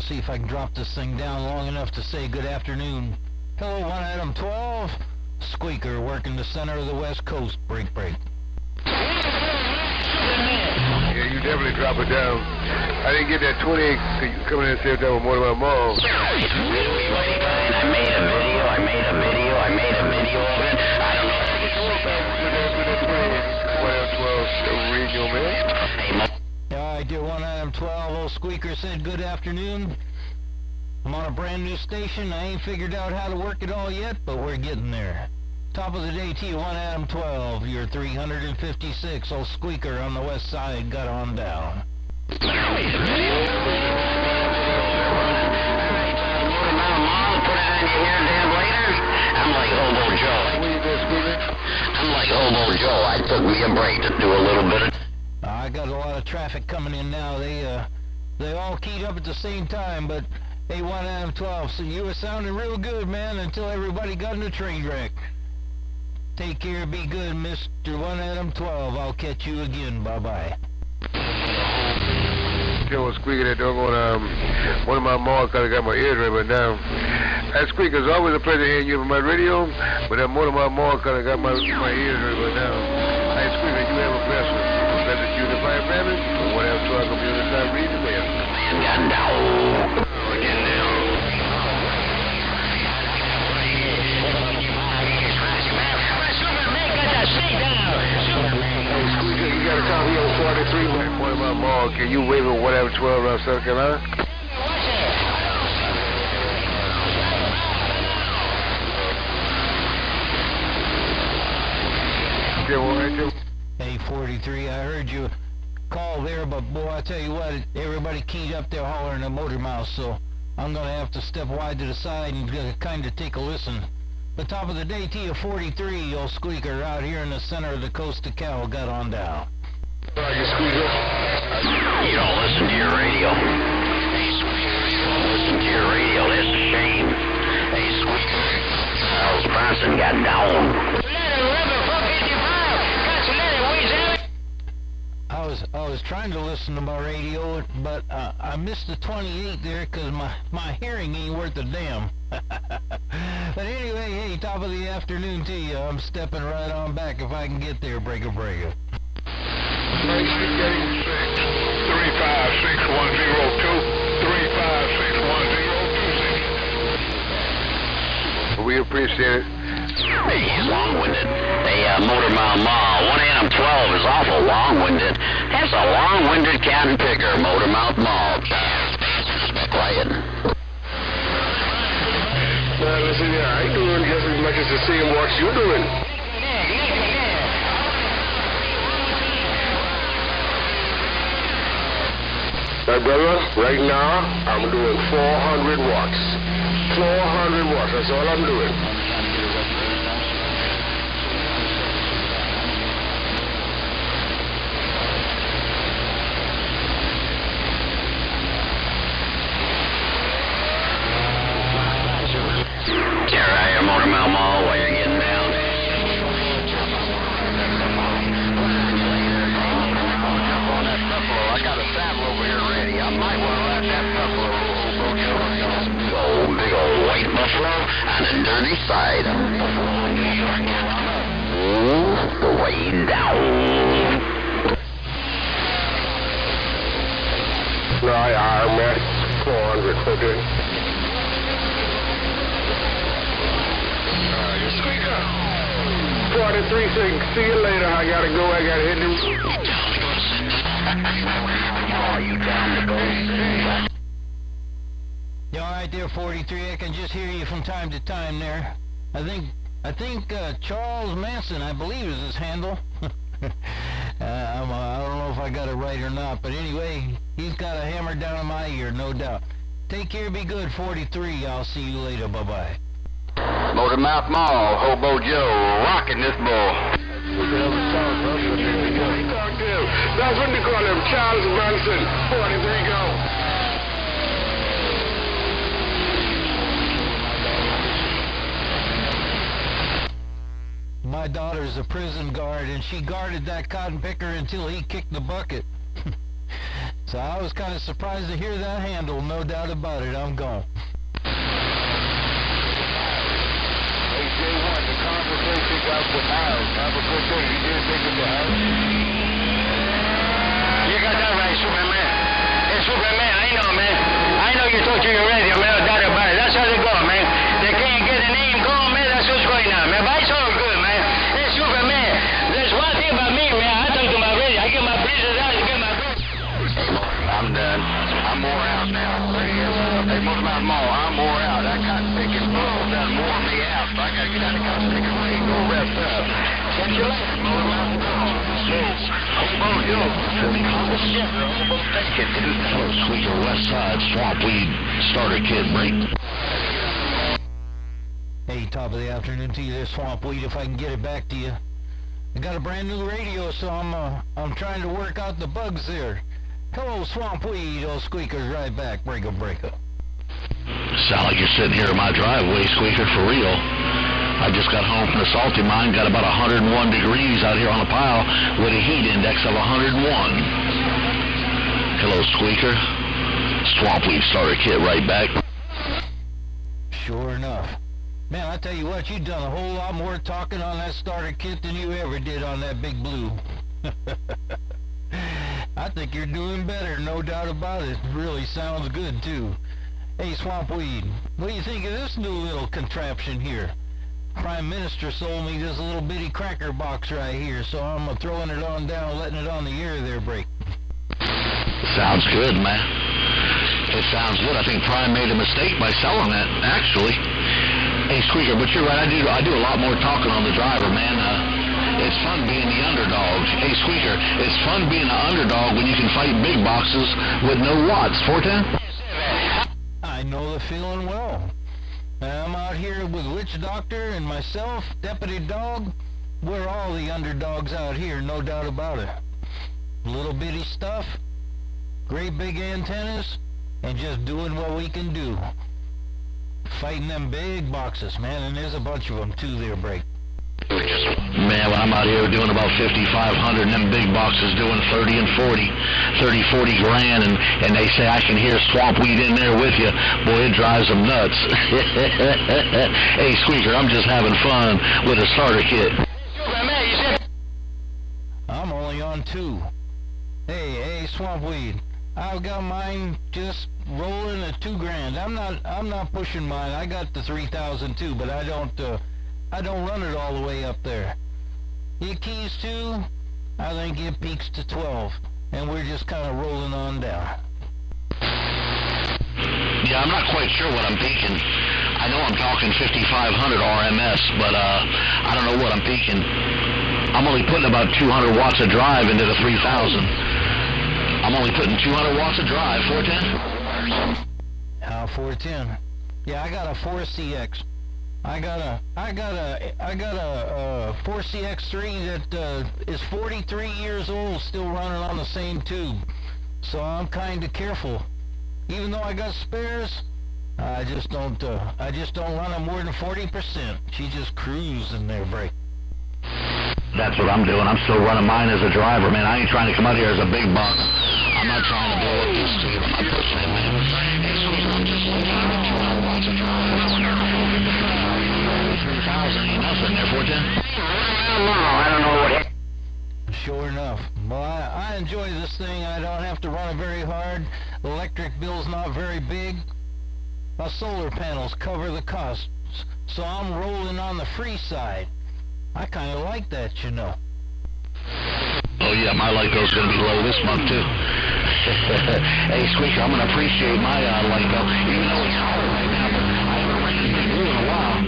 see if I can drop this thing down long enough to say good afternoon. Hello, 1 Adam 12. Squeaker working the center of the West Coast. Break. Yeah, you definitely drop it down. I didn't get that 28 coming in and say that was more than my mom. I made a video of it. I don't know if it's radio, man. Alright, dear 1 Adam 12, old Squeaker said good afternoon. I'm on a brand new station. I ain't figured out how to work it all yet, but we're getting there. Top of the day to you, 1 Adam 12, you're 356, old Squeaker on the west side, got on down. I'm like Hobo Joe. I took me a break to do a little bit of... I got a lot of traffic coming in now. They all keyed up at the same time, but hey, 1 Adam 12, so you were sounding real good, man, until everybody got in a train wreck. Take care, be good, Mr. 1 Adam 12. I'll catch you again. Bye-bye. Still was squeaking that doggone, one of my malls kind of got my ears ringing now. That squeak is always a pleasure hearing you on my radio, but that one of my malls kind of got my ears ringing now. Hey, Squeaker, you have a blessed one. Blessed you in the fire family, or whatever, so I can be on the side reading there. Man, down. Squeaker, you got a copy on 43, one of my malls. Can you wave it whatever 12 around South Carolina? Hey, 43, I heard you call there, but boy, I tell you what, everybody keyed up there hollering a motor mouse, so I'm gonna have to step wide to the side and kind of take a listen. The top of the day to you, 43, old Squeaker, out here in the center of the coast of Cal, got on down. You don't listen to your radio. Hey, Squeaker, you don't listen to your radio. That's a shame. Hey, Squeaker, Charles Bronson got down. I was trying to listen to my radio, but I missed the 28 there because my hearing ain't worth a damn. But anyway, hey, top of the afternoon to you. I'm stepping right on back if I can get there, breaker. 356-102. We appreciate it. Hey, he's long-winded. Hey, Motor Mouth Mall, 1 Adam 12 is awful long-winded. That's a long-winded cotton picker, Motor Mouth Mall. Quiet. Well, listen here, I ain't doing just as much as to see what you're doing. My brother, right now, I'm doing 400 watts. 400 watts, that's all I'm doing. Motor Mouth Mall while you're getting down. I got a saddle over here ready. I might want to ride that buffalo. Big old white buffalo on the dirty side. Way down. No, I'm at 400, okay. 43 saying, see you later. I gotta go. I gotta hit him. You down to go? You all right there, 43? I can just hear you from time to time there. I think Charles Manson, I believe, is his handle. I don't know if I got it right or not, but anyway, he's got a hammer down in my ear, no doubt. Take care, be good, 43. I'll see you later. Bye-bye. Motor Mouth Mall, Hobo Joe, rocking this bull. That's what they call him, Charles Bronson. 43, go. My daughter's a prison guard, and she guarded that cotton picker until he kicked the bucket. So I was kind of surprised to hear that handle, no doubt about it. I'm gone. Hey, J1, the conversation got for miles. Have a good day. You didn't think of the house? You got that right, Superman. Hey, Superman, I know, man. I know you talk to your radio, man. No doubt about it. That's how they go, man. They can't get a name going, man. That's what's going on, man. But it's all good, man. Hey, Superman, there's one thing about me, man. I talk to my radio. I get my breezes out. I get my breezes. I'm done. I'm more out now. Hey, Motor Mountain Mall, I'm more out. That cotton picking bull done more me out. So I gotta get out of cotton picking lane, go rest up. Catch you later, Motor Mountain Mall. Squeaker West Side Swampweed Starter Kit break. Hey, top of the afternoon to you there, Swampweed, if I can get it back to you. I got a brand new radio, so I'm trying to work out the bugs there. Hello, Swampweed, old Squeaker's right back. Breaker. Sound like you're sitting here in my driveway, Squeaker, for real. I just got home from the salty mine, got about 101 degrees out here on the pile with a heat index of 101. Hello, Squeaker. Swampweed Starter Kit right back. Sure enough. Man, I tell you what, you've done a whole lot more talking on that starter kit than you ever did on that Big Blue. I think you're doing better, no doubt about it. Really sounds good, too. Hey, Swampweed, what do you think of this new little contraption here? Prime Minister sold me this little bitty cracker box right here, so I'm throwing it on down, letting it on the air there, break. Sounds good, man. It sounds good. I think Prime made a mistake by selling it, actually. Hey, Squeaker, but you're right. I do a lot more talking on the driver, man. It's fun being the underdog. Hey, Squeaker, it's fun being an underdog when you can fight big boxes with no watts. 410? I know the feeling well. I'm out here with Witch Doctor and myself, Deputy Dog. We're all the underdogs out here, no doubt about it. Little bitty stuff, great big antennas, and just doing what we can do. Fighting them big boxes, man, and there's a bunch of them too there, break. Man, when I'm out here doing about 5,500 and them big boxes doing 30 and 40 grand, and they say I can hear Swampweed in there with you, boy, it drives them nuts. Hey, Squeaker, I'm just having fun with a starter kit. I'm only on 2. Hey, Swampweed, I've got mine just rolling at 2 grand. I'm not pushing mine. I got the 3,000 too, but I don't run it all the way up there. It keys to, I think it peaks to 12, and we're just kind of rolling on down. Yeah, I'm not quite sure what I'm peaking. I know I'm talking 5,500 RMS, but I don't know what I'm peaking. I'm only putting about 200 watts of drive into the 3,000. I'm only putting 200 watts of drive. 410? 410. Yeah, I got a 4CX. I got a 4CX3 that is 43 years old, still running on the same tube. So I'm kind of careful. Even though I got spares, I just don't run them more than 40%. She just cruising there, break. That's what I'm doing. I'm still running mine as a driver, man. I ain't trying to come out here as a big box. I'm not trying to blow up this tube. I'm not pushing it, man. Hey, Squeaker, I'm just looking at 200 watts of drive. 3,000 ain't nothing there, 410? I don't know what. Sure enough. Well, I enjoy this thing. I don't have to run it very hard. The electric bill's not very big. My solar panels cover the costs, so I'm rolling on the free side. I kind of like that, you know. Oh, yeah, my light bill's going to be low this month, too. Hey, Squeaker, I'm going to appreciate my light bill, even though it's hard right now, but I haven't ran Big Blue in a while.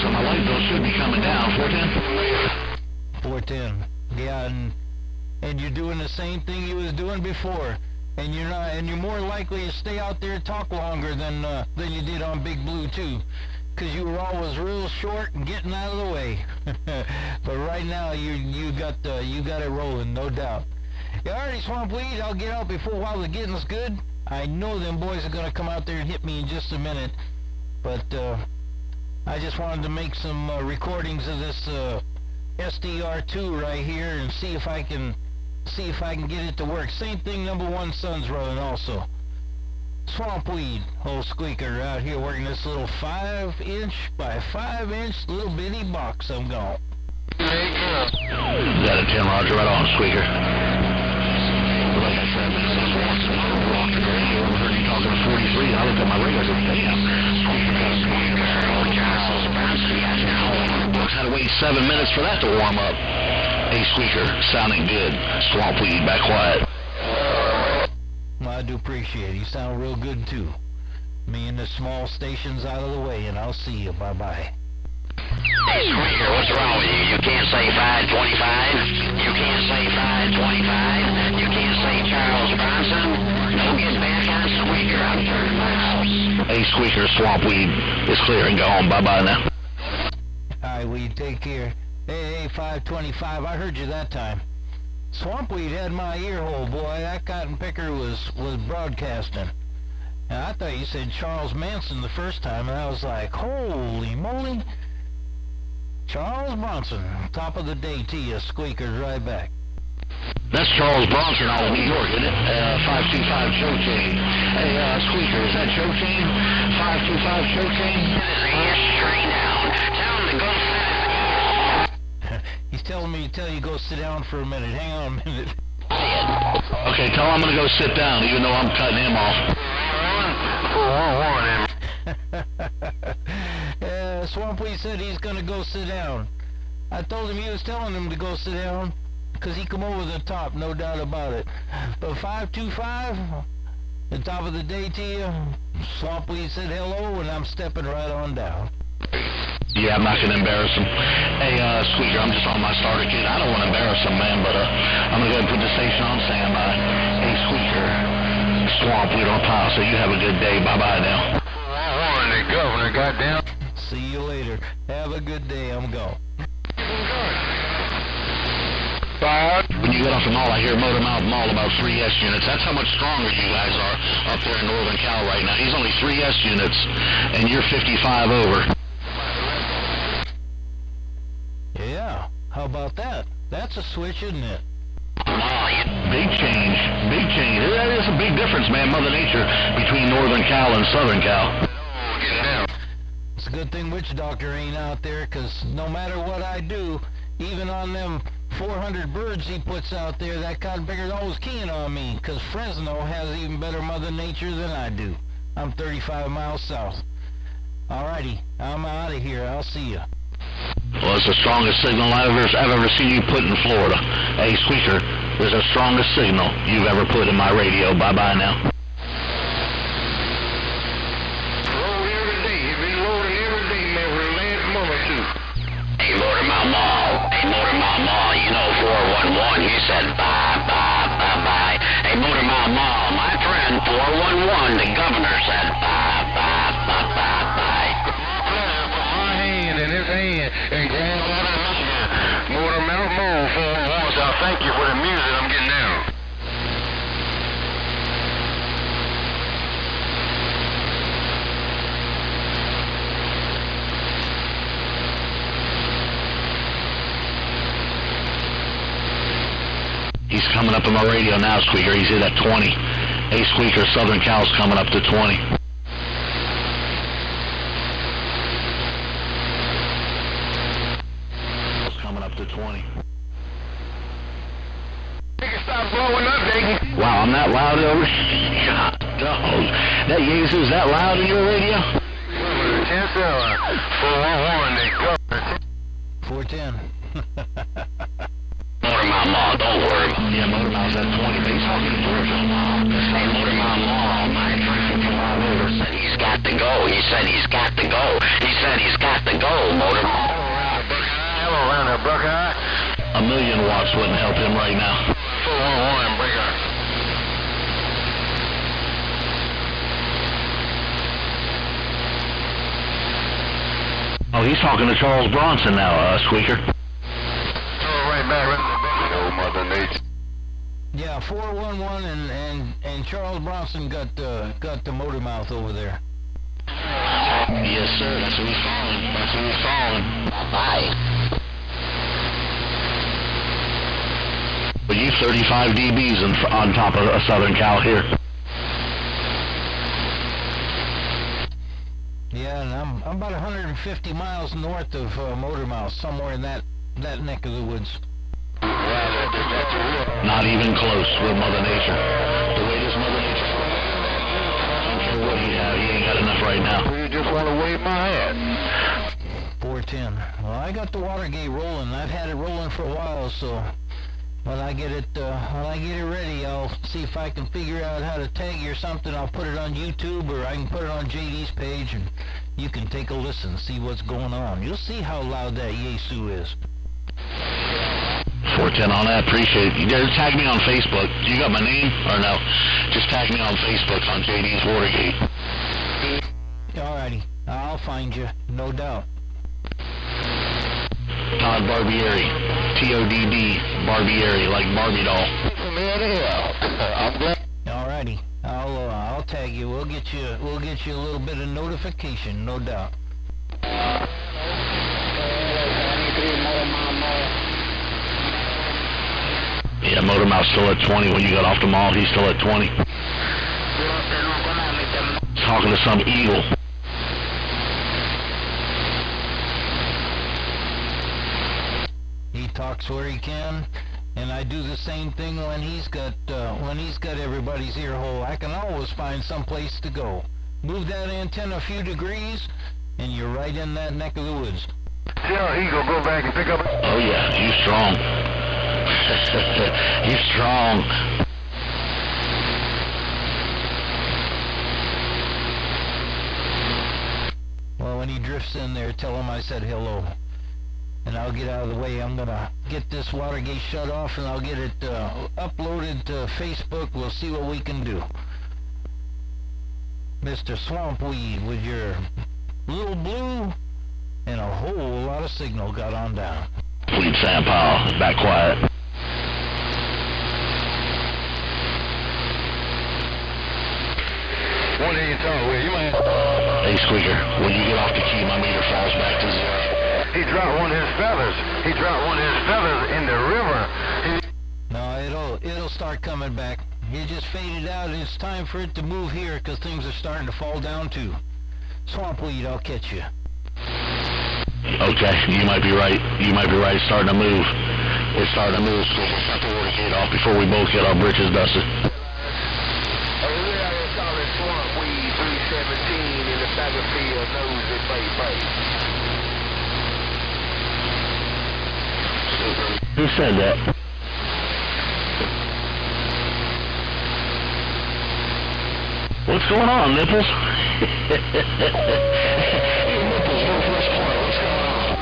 So my light bill should be coming down. 410? 410. Yeah, and you're doing the same thing you was doing before. And you're more likely to stay out there and talk longer than you did on Big Blue, too. Because you were always real short and getting out of the way. But right now, you got it rolling, no doubt. Yeah, alrighty, Swampweed, I'll get out while the getting's good. I know them boys are going to come out there and hit me in just a minute. But I just wanted to make some recordings of this SDR2 right here and see if I can See if I can get it to work. Same thing number one son's running also. Swampweed, old squeaker out here working this little 5-inch by 5-inch little bitty box I'm going. Got a 10, Roger, right on, squeaker. Like I said, man, this Bronson, rock the radio. I heard you talking to 43, and I looked at my radio and said, damn, squeaker got a squeaker. Had to wait 7 minutes for that to warm up. Hey, squeaker, sounding good. Swampweed, back quiet. Well, I do appreciate it. You sound real good, too. Me and the small station's out of the way, and I'll see you. Bye-bye. Hey, squeaker, what's wrong with you? You can't say 525? You can't say 525? You can't say Charles Bronson? Don't get back on squeaker. I'm turning my house. Hey, squeaker, Swampweed is clear and go home. Bye-bye now. All right, well, you take care. Hey, 525, I heard you that time. Swampweed had my ear hole, boy. That cotton picker was broadcasting. And I thought you said Charles Manson the first time, and I was like, holy moly. Charles Bronson, top of the day to you, squeakers right back. That's Charles Bronson out of New York, isn't it? 525 Show Chain. Hey, squeaker, is that Show Chain? 525 Show Chain? Train down. Tell him to go sit. He's telling me to tell you go sit down for a minute. Hang on a minute. Okay, tell him I'm going to go sit down, even though I'm cutting him off. Yeah, Swampweed said he's going to go sit down. I told him he was telling him to go sit down, because he come over the top, no doubt about it. But 525, the top of the day to you, Swampweed said hello, and I'm stepping right on down. Yeah, I'm not going to embarrass him. Hey, squeaker, I'm just on my starter kit. I don't want to embarrass him, man, but I'm going to go ahead and put the station on standby. Hey, squeaker, Swampweed on pile, so you have a good day. Bye-bye now. The governor got down. See you later. Have a good day. I'm gone. When you get off the mall, I hear Motor Mouth Mall about 3S units. That's how much stronger you guys are up there in Northern Cal right now. He's only 3S units, and you're 55 over. Yeah, how about that? That's a switch, isn't it? Big change. Big change. That is a big difference, man, Mother Nature, between Northern Cal and Southern Cal. It's a good thing Witch Doctor ain't out there, because no matter what I do, even on them 400 birds he puts out there, that cotton picker's always keying on me, because Fresno has even better Mother Nature than I do. I'm 35 miles south. Alrighty, I'm out of here. I'll see you. Well, it's the strongest signal I've ever seen you put in Florida. Hey, squeaker, it's the strongest signal you've ever put in my radio. Bye-bye now. Hey, Motor Mouth Mall, you know 411, he said bye, bye, bye, bye. Hey, Motor Mouth Mall, my friend, 411, the governor said bye, bye, bye, bye, bye. My hand in his hand, and Grand Motor Mouth Mall 411, so I thank you for the music I'm getting now. He's coming up on my radio now, squeaker. He's at 20. Hey, squeaker, Southern Cal's coming up to 20. Coming up to 20. Stop blowing up, Dayton. Wow, I'm that loud over. God, dog. That Yezu's that loud in your radio? 411, they go. 410. Motor Mouth Mall, don't worry. Yeah, Motor Mouth's at 20, but he's talking to Georgia. Hey, Motor Mouth Mall, my friend from all over said he's got to go. He said he's got to go. He said he's got to go, Motor Mall. Hello, around there, Buckeye. A million watts wouldn't help him right now. 411, break up. Oh, he's talking to Charles Bronson now, squeaker. Right back, oh, Mother Nature. Yeah, 411 and Charles Bronson got the Motor Mouth over there. Yes, sir. That's who he's calling. That's who he's calling. Bye. But you 35 dBs on top of a Southern Cal here. Yeah, and I'm about 150 miles north of Motor Mouth, somewhere in that neck of the woods. Not even close with Mother Nature. The way this Mother Nature, I'm sure what he ain't got enough right now. You just want to wave my hand. 410. Well, I got the Watergate rolling. I've had it rolling for a while, so when I get it ready, I'll see if I can figure out how to tag you or something. I'll put it on YouTube, or I can put it on JD's page, and you can take a listen, see what's going on. You'll see how loud that Yesu is. 410 on that, appreciate it. You guys tag me on Facebook. You got my name, or no? Just tag me on Facebook on JD's Watergate. Alrighty, I'll find you, no doubt. Todd Barbieri, T-O-D-D, Barbieri, like Barbie doll. I'm glad. Alrighty, I'll tag you. We'll get you a little bit of notification, no doubt. Yeah, Motor Mouth's still at 20. When you got off the mall, he's still at 20. Talking to some eagle. He talks where he can, and I do the same thing when he's got everybody's ear hole. I can always find some place to go. Move that antenna a few degrees, and you're right in that neck of the woods. Tell Eagle go back and pick up. Oh yeah, he's strong. He's strong. Well, when he drifts in there, tell him I said hello. And I'll get out of the way. I'm gonna get this Watergate shut off, and I'll get it uploaded to Facebook. We'll see what we can do. Mr. Swampweed with your little blue and a whole lot of signal got on down. Fleet Sam Powell, back quiet. One of you talk with you, man. Hey, Squeaker, when you get off the key, my meter falls back to zero. He dropped one of his feathers. He dropped one of his feathers in the river. No, it'll start coming back. It just faded out, and it's time for it to move here, because things are starting to fall down too. Swampweed, I'll catch you. Okay, you might be right. You might be right. It's starting to move. It's starting to move. So we'll shut the Watergate off before we both get our britches dusted. Who said that? What's going on, Nipples? Nipples, go for a sport. What's going on?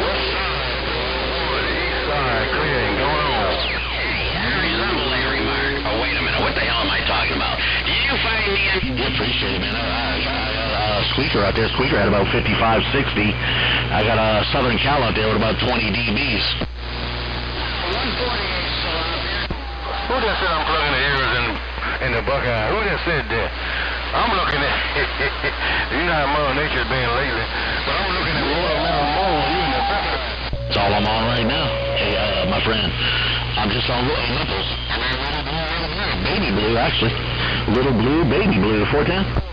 West side, clear and going on. Hey, I resemble Larry Mark. Oh, wait a minute. What the hell am I talking about? Did you find me in... Yeah, appreciate it, man. Squeaker out there. Squeaker had about 55, 60. I got a Southern Cal out there with about 20 dBs. 148 Who just said I'm plugging the ears in the Buckeye? Who just said that? I'm looking at... you know how Mother Nature's been lately, but I'm looking at Royal Mountain Mole. You in the Buckeye. That's all I'm on right now. Hey, my friend, I'm just on Nipples. Baby blue, actually. Little blue, baby blue, 410.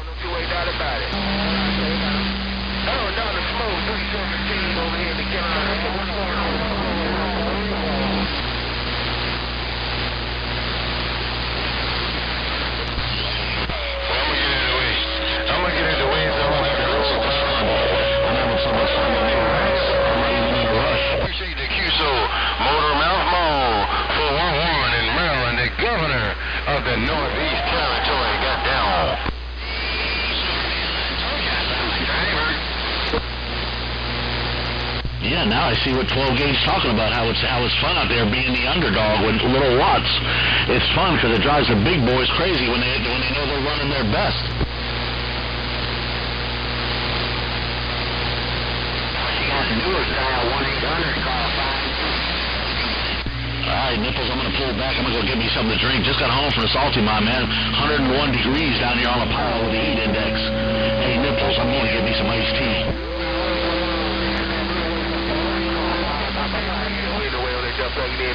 Of the Northeast Territory got down. Yeah, now I see what 12 Gauge talking about, how it's fun out there being the underdog with little watts. It's fun because it drives the big boys crazy when they know they're running their best. She got the newest dial, 1-800 call 5. Alright, Nipples, I'm going to pull back. I'm going to go get me something to drink. Just got home from the Salty Mine, man. 101 degrees down here on the pile with the heat index. Hey, Nipples, I'm going to get me some iced tea.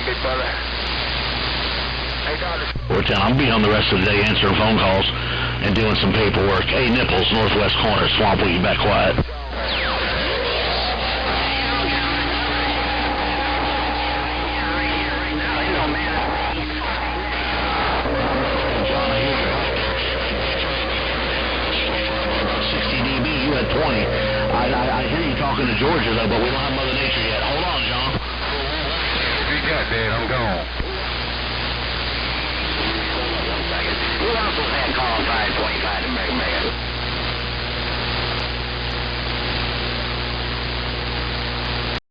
big brother. Hey, Dr. I'll be on the rest of the day answering phone calls and doing some paperwork. Hey, Nipples, northwest corner, Swamp, will you back quiet? I hear you talking to Georgia, though, but we don't have Mother Nature yet. Hold on, John. What you got, Dad? I'm gone. Who else was that calling 525 to Mega Mega?